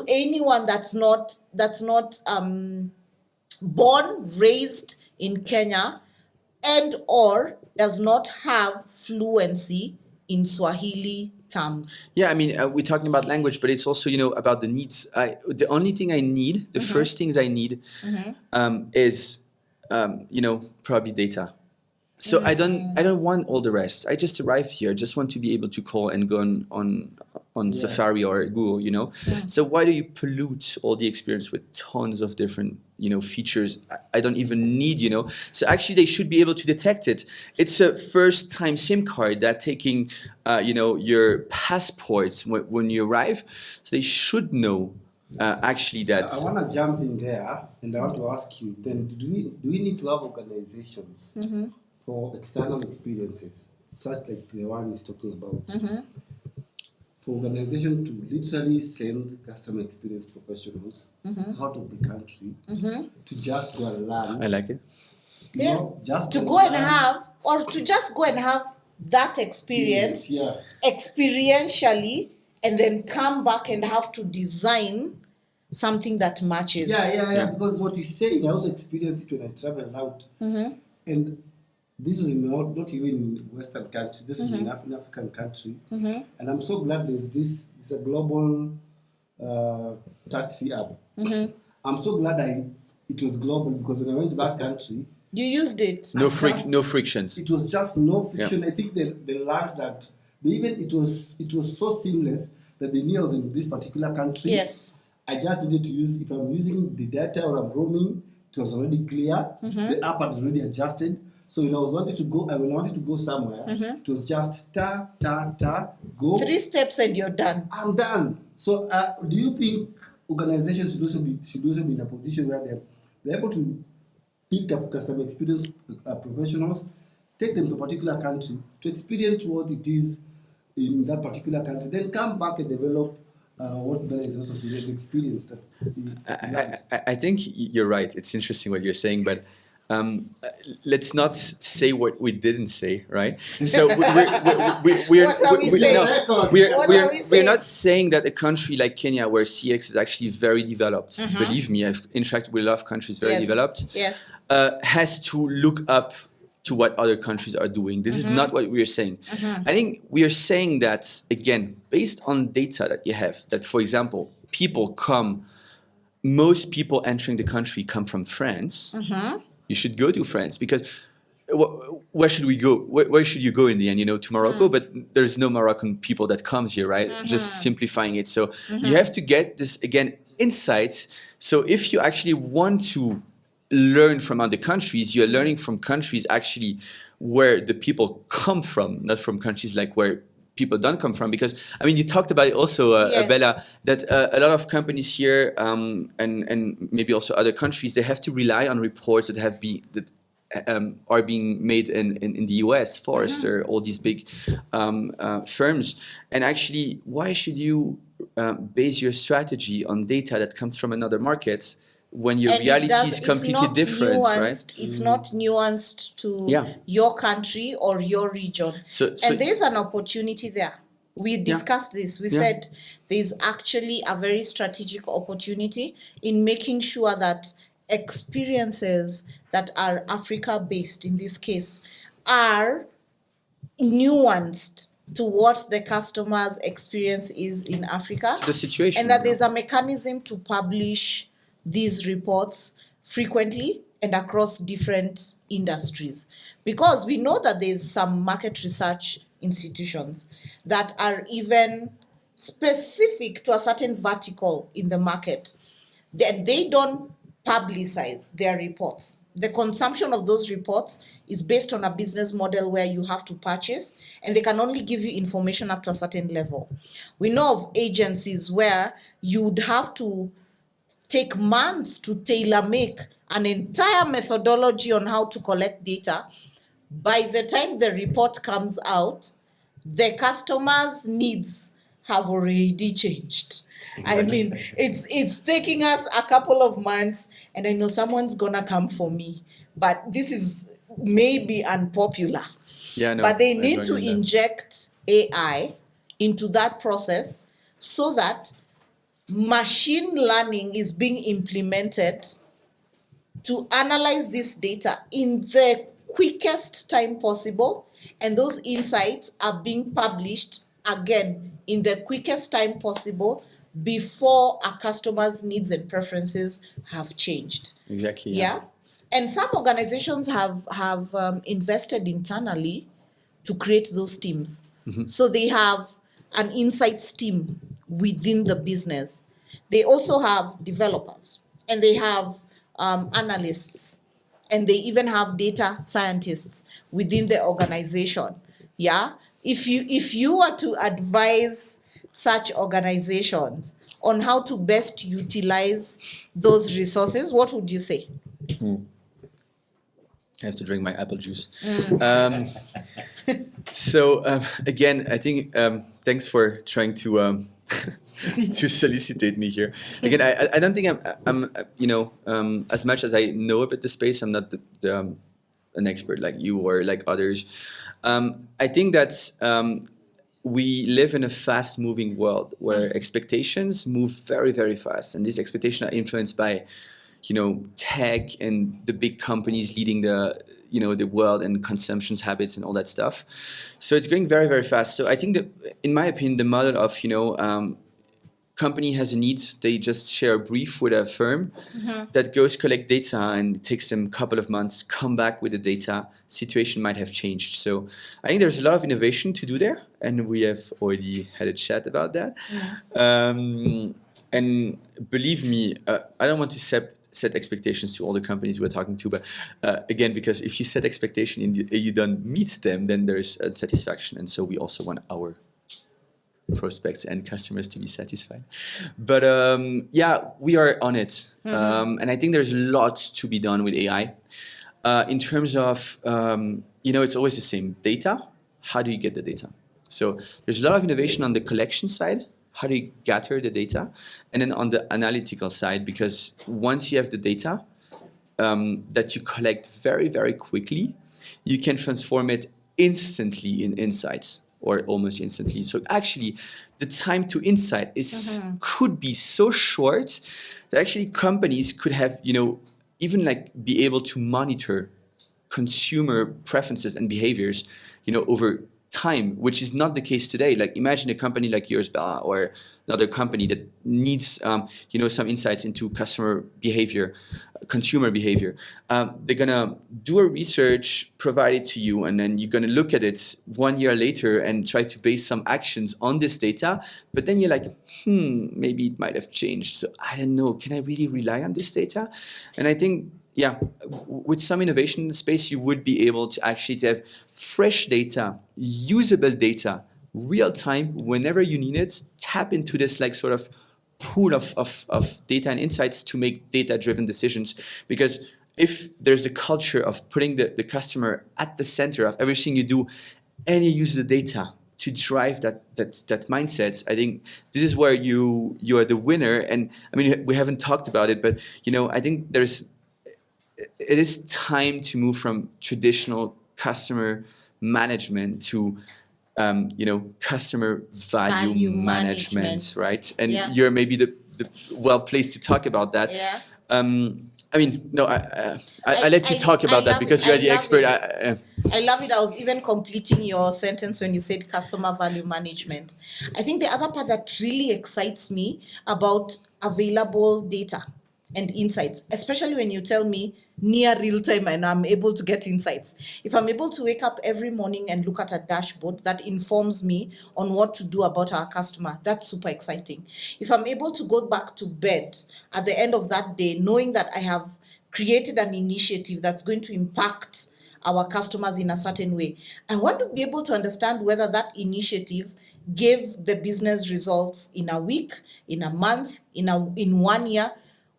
Speaker 1: anyone that's not born, raised in Kenya, and or does not have fluency in Swahili terms.
Speaker 2: Yeah, I mean, we're talking about language, but it's also, about the needs. The only thing I need, the first things I need, is, probably data. So I don't want all the rest. I just arrived here. I just want to be able to call and go on Safari or Google, So why do you pollute all the experience with tons of different, features I don't even need, So actually they should be able to detect it. It's a first time SIM card that taking, your passports when you arrive. So they should know actually that.
Speaker 3: I want to jump in there and I want to ask you, then do we need to have organizations for external experiences, such like the one he's talking about? For organization to literally send customer experience professionals out of the country to just go and learn.
Speaker 2: I like it.
Speaker 3: Just
Speaker 1: To go and have, or to just go and have that experience experientially, and then come back and have to design something that matches.
Speaker 3: Yeah. Because what he's saying, I also experienced it when I traveled out, and this was not even in Western country. This was in an African country, and I'm so glad there's it's a global taxi app. I'm so glad it was global because when I went to that country,
Speaker 1: You used it.
Speaker 2: No frictions.
Speaker 3: it was just no friction.
Speaker 2: Yeah.
Speaker 3: I think they learned that it was so seamless that they knew I was in this particular country.
Speaker 1: Yes.
Speaker 3: I just needed to use, if I'm using the data or I'm roaming, it was already clear. The app had already adjusted. So when I wanted to go somewhere, it was just go.
Speaker 1: 3 steps and you're done.
Speaker 3: I'm done. So do you think organizations should also be in a position where they're able to pick up customer experience professionals, take them to a particular country to experience what it is in that particular country, then come back and develop what that is also the experience that
Speaker 2: I think you're right. It's interesting what you're saying, but let's not say what we didn't say, right? So we're not saying that a country like Kenya, where CX is actually very developed, believe me, I've interacted with a lot of countries very developed, has to look up to what other countries are doing. This is not what we are saying. I think we are saying that, again, based on data that you have, that, for example, most people entering the country come from France. You should go to France because where should we go? Where should you go in the end? To Morocco, but there's no Moroccan people that comes here, right? Just simplifying it. So you have to get this, again, insight. So if you actually want to learn from other countries, you're learning from countries actually where the people come from, not from countries like where people don't come from, because I mean you talked about it also,
Speaker 1: Yes.
Speaker 2: Bella, that a lot of companies here and maybe also other countries, they have to rely on reports that are being made in the US, Forrester, all these big firms. And actually, why should you base your strategy on data that comes from another market when your
Speaker 1: And
Speaker 2: reality is completely different, right?
Speaker 1: it's not nuanced to
Speaker 2: Yeah.
Speaker 1: your country or your region.
Speaker 2: So
Speaker 1: And there's an opportunity there. We discussed this. We said there's actually a very strategic opportunity in making sure that experiences that are Africa based, in this case, are nuanced to what the customer's experience is in Africa.
Speaker 2: the situation,
Speaker 1: And that
Speaker 2: you know.
Speaker 1: there's a mechanism to publish these reports frequently and across different industries. Because we know that there's some market research institutions that are even specific to a certain vertical in the market, that they don't publicize their reports. The consumption of those reports is based on a business model where you have to purchase, and they can only give you information up to a certain level. We know of agencies where you'd have to take months to tailor make an entire methodology on how to collect data. By the time the report comes out, the customer's needs have already changed. I mean, it's taking us a couple of months, and I know someone's gonna come for me, but this is maybe unpopular.
Speaker 2: Yeah, no,
Speaker 1: But they
Speaker 2: I
Speaker 1: need
Speaker 2: join
Speaker 1: to
Speaker 2: you in that.
Speaker 1: inject AI into that process so that machine learning is being implemented to analyze this data in the quickest time possible, and those insights are being published again in the quickest time possible before a customer's needs and preferences have changed.
Speaker 2: Exactly.
Speaker 1: Yeah. And some organizations have invested internally to create those teams. So they have an insights team within the business. They also have developers, and they have analysts, and they even have data scientists within the organization. Yeah. If you were to advise such organizations on how to best utilize those resources, what would you say?
Speaker 2: I have to drink my apple juice. So again, I think thanks for trying to to solicitate me here. Again, I don't think I'm as much as I know about the space, I'm not an expert like you or like others. I think that we live in a fast-moving world where expectations move very, very fast, and these expectations are influenced by tech and the big companies leading the world and consumption habits and all that stuff. So it's going very, very fast. So I think that, in my opinion, the model of company has a need, they just share a brief with a firm that goes collect data, and it takes them a couple of months, come back with the data. Situation might have changed. So I think there's a lot of innovation to do there, and we have already had a chat about that. And believe me, I don't want to set expectations to all the companies we're talking to, but again, because if you set expectation and you don't meet them, then there's satisfaction, and so we also want our prospects and customers to be satisfied. But we are on it, and I think there's lots to be done with AI. In terms of it's always the same data. How do you get the data? So there's a lot of innovation on the collection side. How do you gather the data? And then on the analytical side, because once you have the data that you collect very, very quickly, you can transform it instantly in insights, or almost instantly. So actually, the time to insight could be so short that actually companies could have, even be able to monitor consumer preferences and behaviors, over time, which is not the case today. Like, imagine a company like yours, Bella, or another company that needs some insights into customer behavior, consumer behavior. They're gonna do a research, provide it to you, and then you're gonna look at it 1 year later and try to base some actions on this data. But then you're like, maybe it might have changed. So I don't know, can I really rely on this data? And I think, with some innovation in the space, you would be able to actually have fresh data, usable data real time, whenever you need it, tap into this like sort of pool of data and insights to make data-driven decisions. Because if there's a culture of putting the customer at the center of everything you do, and you use the data to drive that mindset, I think this is where you are the winner. And I mean, we haven't talked about it, but I think it is time to move from traditional customer management to customer value management, right? And
Speaker 1: Yeah.
Speaker 2: you're maybe the well placed to talk about that.
Speaker 1: Yeah.
Speaker 2: I mean, no, I let you talk about that because you are the expert.
Speaker 1: I love it. I was even completing your sentence when you said customer value management. I think the other part that really excites me about available data and insights, especially when you tell me near real time and I'm able to get insights. If I'm able to wake up every morning and look at a dashboard that informs me on what to do about our customer, that's super exciting. If I'm able to go back to bed at the end of that day, knowing that I have created an initiative that's going to impact our customers in a certain way, I want to be able to understand whether that initiative gave the business results in a week, in a month, in 1 year.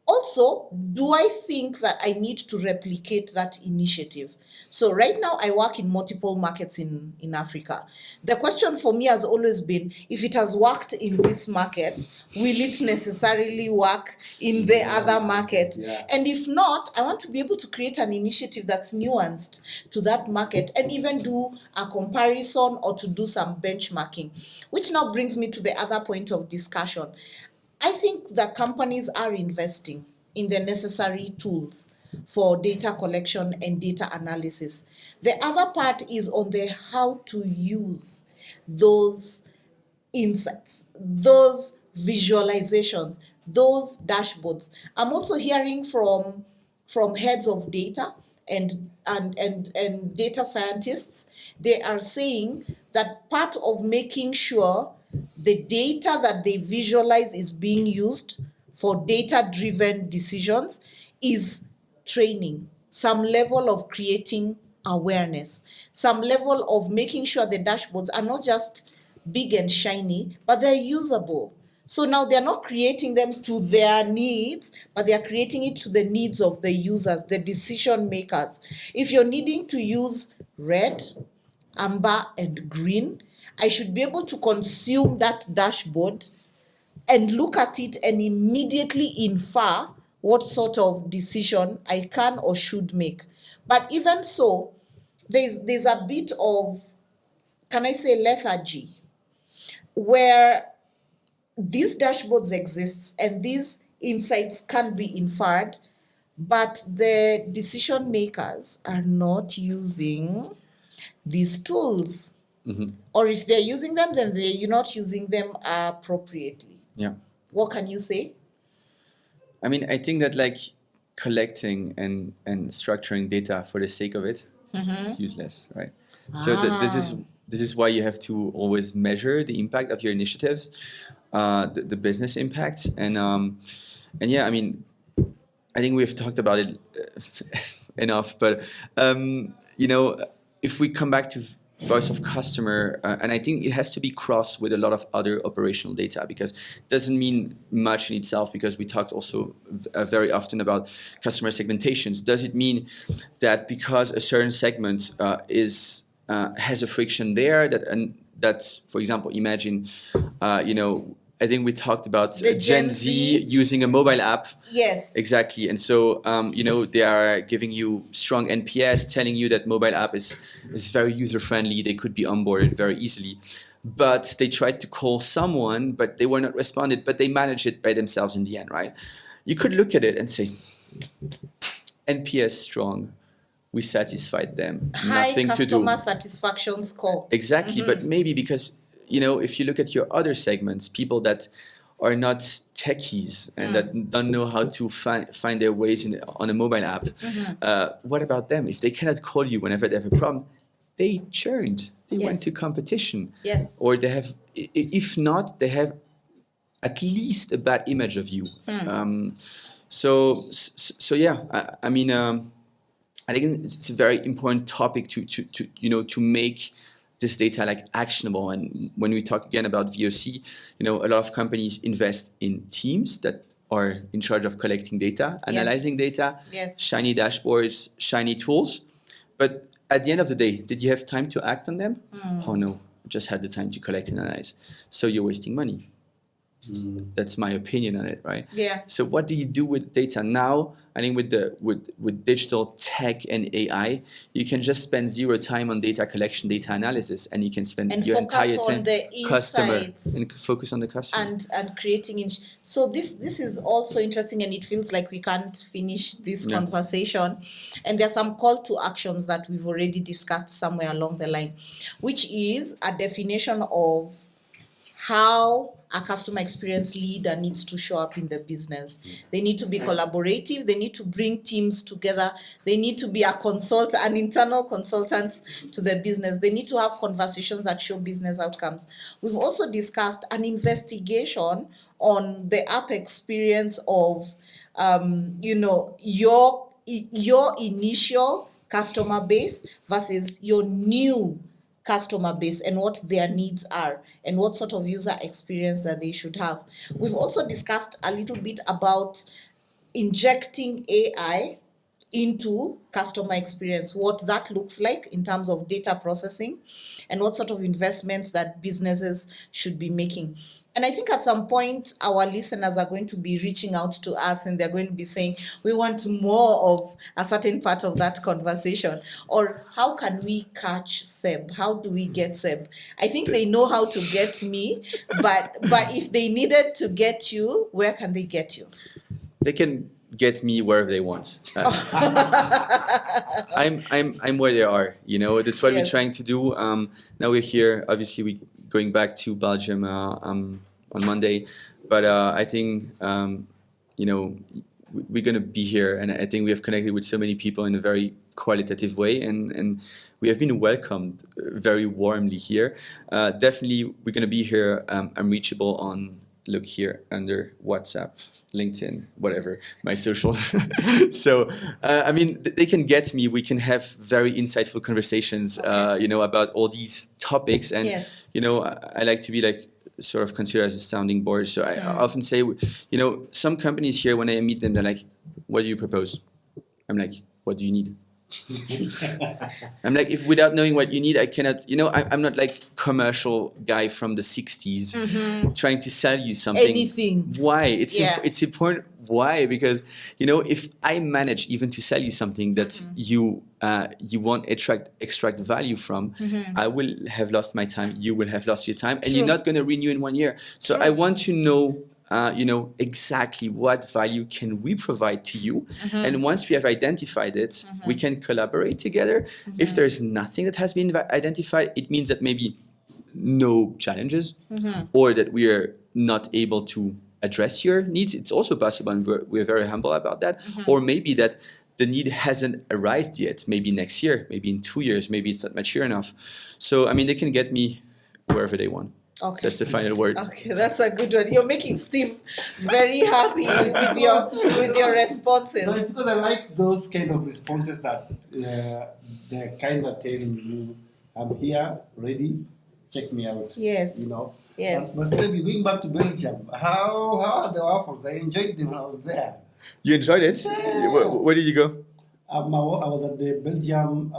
Speaker 1: Also, do I think that I need to replicate that initiative? So right now I work in multiple markets in Africa. The question for me has always been, if it has worked in this market, will it necessarily work in the other market?
Speaker 3: Yeah.
Speaker 1: And if not, I want to be able to create an initiative that's nuanced to that market and even do a comparison or to do some benchmarking, which now brings me to the other point of discussion. I think that companies are investing in the necessary tools for data collection and data analysis. The other part is on the how to use those insights, those visualizations, those dashboards. I'm also hearing from heads of data and data scientists. They are saying that part of making sure the data that they visualize is being used for data-driven decisions is training, some level of creating awareness, some level of making sure the dashboards are not just big and shiny, but they're usable. So now they're not creating them to their needs, but they are creating it to the needs of the users, the decision makers. If you're needing to use red, amber, and green, I should be able to consume that dashboard and look at it and immediately infer what sort of decision I can or should make. But even so, there's a bit of, can I say, lethargy, where these dashboards exist and these insights can be inferred, but the decision makers are not using these tools. Or if they're using them, then they're not using them appropriately.
Speaker 2: Yeah.
Speaker 1: What can you say?
Speaker 2: I mean, I think that like collecting and structuring data for the sake of it is useless, right? So this is why you have to always measure the impact of your initiatives, the business impact, and yeah, I mean, I think we've talked about it enough, but if we come back to voice of customer, and I think it has to be crossed with a lot of other operational data, because it doesn't mean much in itself, because we talked also very often about customer segmentations. Does it mean that because a certain segment has a friction there, that for example, imagine I think we talked about
Speaker 1: The
Speaker 2: Gen Z using a mobile app.
Speaker 1: Yes.
Speaker 2: Exactly. And so, they are giving you strong NPS, telling you that mobile app is very user-friendly. They could be onboarded very easily. But they tried to call someone, but they were not responded, but they managed it by themselves in the end, right? You could look at it and say, NPS strong. We satisfied them.
Speaker 1: High
Speaker 2: Nothing to do.
Speaker 1: customer satisfaction score.
Speaker 2: Exactly. But maybe because if you look at your other segments, people that are not techies and that don't know how to find their ways on a mobile app, what about them? If they cannot call you whenever they have a problem, they churned. They went to competition.
Speaker 1: Yes.
Speaker 2: Or they have, if not, they have at least a bad image of you. So yeah, I mean, I think it's a very important topic to make this data like actionable. And when we talk again about VOC, a lot of companies invest in teams that are in charge of collecting data, analyzing data,
Speaker 1: Yes.
Speaker 2: shiny dashboards, shiny tools. But at the end of the day, did you have time to act on them? Oh no, just had the time to collect and analyze. So you're wasting money. That's my opinion on it, right?
Speaker 1: Yeah.
Speaker 2: So what do you do with data now? I think with digital tech and AI, you can just spend zero time on data collection, data analysis, and you can spend
Speaker 1: And
Speaker 2: your
Speaker 1: focus
Speaker 2: entire
Speaker 1: on
Speaker 2: time
Speaker 1: the
Speaker 2: customer
Speaker 1: insights.
Speaker 2: and focus on the customer.
Speaker 1: And creating so this is also interesting, and it feels like we can't finish this conversation, and there's some call to actions that we've already discussed somewhere along the line, which is a definition of how a customer experience leader needs to show up in the business. They need to be collaborative. They need to bring teams together. They need to be an internal consultant to the business. They need to have conversations that show business outcomes. We've also discussed an investigation on the app experience of, your initial customer base versus your new customer base and what their needs are and what sort of user experience that they should have. We've also discussed a little bit about injecting AI into customer experience, what that looks like in terms of data processing and what sort of investments that businesses should be making. And I think at some point, our listeners are going to be reaching out to us and they're going to be saying, we want more of a certain part of that conversation. Or how can we catch Seb? How do we get Seb? I think they know how to get me, but if they needed to get you, where can they get you?
Speaker 2: They can get me wherever they want. I'm where they are. That's what we're trying to do. Now we're here. Obviously, we going back to Belgium on Monday, but I think we're gonna be here, and I think we have connected with so many people in a very qualitative way, and we have been welcomed very warmly here. Definitely, we're gonna be here. I'm reachable on. Look here under WhatsApp, LinkedIn, whatever, my socials. So, they can get me. We can have very insightful conversations, about all these topics. And, I like to be like sort of considered as a sounding board. So I often say, some companies here, when I meet them, they're like, what do you propose? I'm like, what do you need? I'm like, if without knowing what you need, I cannot, I'm not like commercial guy from the 60s trying to sell you something.
Speaker 1: Anything.
Speaker 2: Why? It's important. Why? Because, if I manage even to sell you something that you won't extract value from, I will have lost my time. You will have lost your time, and you're not going to renew in 1 year. So I want to know exactly what value can we provide to you. And once we have identified it, we can collaborate together. If there's nothing that has been identified, it means that maybe no challenges or that we are not able to address your needs. It's also possible, and we're very humble about that. Or maybe that the need hasn't arisen yet, maybe next year, maybe in 2 years, maybe it's not mature enough. So, they can get me wherever they want.
Speaker 1: Okay.
Speaker 2: That's the final word.
Speaker 1: Okay, that's a good one. You're making Steve very happy with your responses.
Speaker 3: No, it's because I like those kind of responses that they're kind of telling you, I'm here, ready, check me out.
Speaker 1: Yes. Yes.
Speaker 3: But still, going back to Belgium, how are the waffles? I enjoyed them when I was there.
Speaker 2: You enjoyed it?
Speaker 3: Yeah.
Speaker 2: Where did you go?
Speaker 3: I was at the Belgium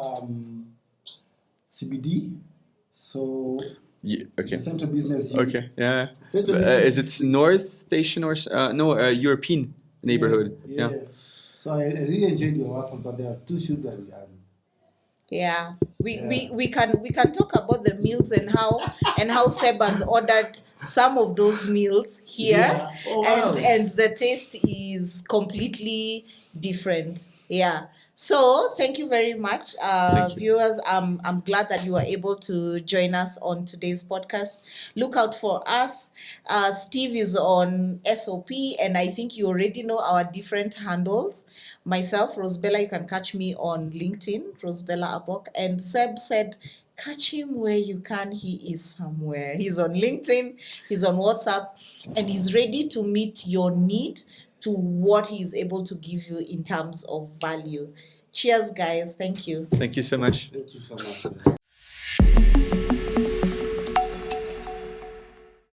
Speaker 3: CBD, so
Speaker 2: okay.
Speaker 3: the Central Business Unit.
Speaker 2: Okay, yeah.
Speaker 3: Business.
Speaker 2: Is it North Station or European neighborhood?
Speaker 3: Yeah. So I really enjoyed your waffles, but they are too sugary.
Speaker 1: Yeah, we can talk about the meals and how Seb has ordered some of those meals here, and the taste is completely different. Yeah. So thank you very much, viewers. I'm glad that you were able to join us on today's podcast. Look out for us. Steve is on SOP, and I think you already know our different handles. Myself, Rosebella, you can catch me on LinkedIn, Rosebella Abok. And Seb said, catch him where you can. He is somewhere. He's on LinkedIn, he's on WhatsApp, and he's ready to meet your need to what he is able to give you in terms of value. Cheers, guys. Thank you.
Speaker 2: Thank you so much.
Speaker 3: Thank you so much.